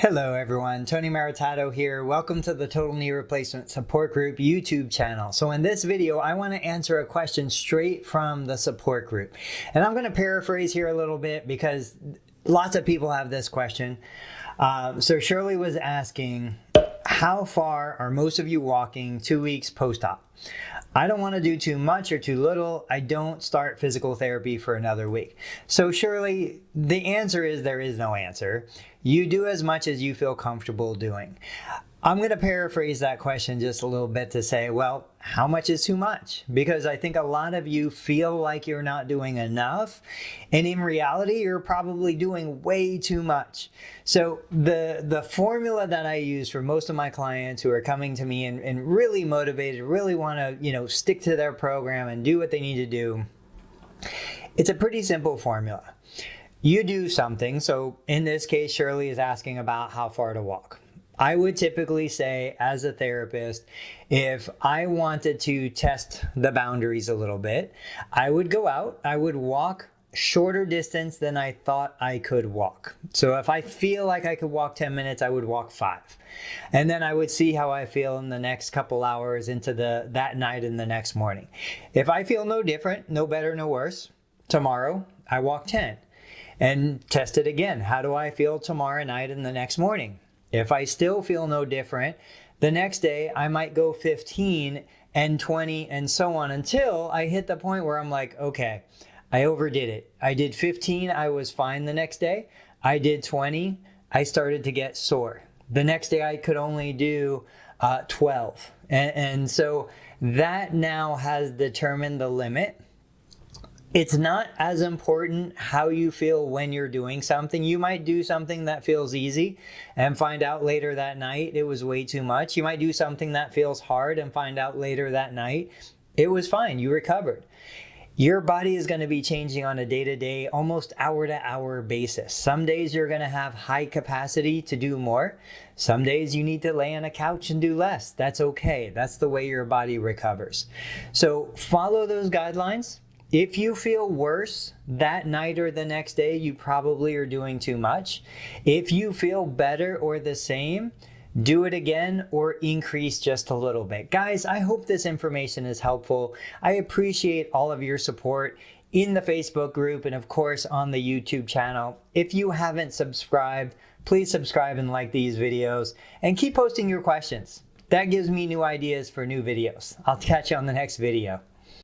Hello everyone, Tony Maritato here. Welcome to the Total Knee Replacement Support Group YouTube channel. So in this video, I want to answer a question straight from the support group. And I'm going to paraphrase here a little bit because lots of people have this question. So Shirley was asking, how far are most of you walking 2 weeks post-op? I don't want to do too much or too little. I don't start physical therapy for another week. So Shirley, the answer is there is no answer. You do as much as you feel comfortable doing. I'm going to paraphrase that question just a little bit to say, well, how much is too much? Because I think a lot of you feel like you're not doing enough. And in reality, you're probably doing way too much. So the formula that I use for most of my clients who are coming to me and really motivated, really want to, stick to their program and do what they need to do, it's a pretty simple formula. You do something. So in this case, Shirley is asking about how far to walk. I would typically say, as a therapist, if I wanted to test the boundaries a little bit, I would go out, I would walk shorter distance than I thought I could walk. So if I feel like I could walk 10 minutes, I would walk 5. And then I would see how I feel in the next couple hours into that night and the next morning. If I feel no different, no better, no worse, tomorrow I walk 10 and test it again. How do I feel tomorrow night and the next morning? If I still feel no different, the next day I might go 15 and 20 and so on until I hit the point where I'm like, okay, I overdid it. I did 15, I was fine the next day. I did 20, I started to get sore. The next day I could only do 12. And so that now has determined the limit. It's not as important how you feel when you're doing something. You might do something that feels easy and find out later that night it was way too much. You might do something that feels hard and find out later that night it was fine, you recovered. Your body is going to be changing on a day-to-day, almost hour-to-hour basis. Some days you're going to have high capacity to do more. Some days you need to lay on a couch and do less. That's okay. That's the way your body recovers. So follow those guidelines. If you feel worse that night or the next day, you probably are doing too much. If you feel better or the same, do it again or increase just a little bit. Guys, I hope this information is helpful. I appreciate all of your support in the Facebook group and of course on the YouTube channel. If you haven't subscribed, please subscribe and like these videos and keep posting your questions. That gives me new ideas for new videos. I'll catch you on the next video.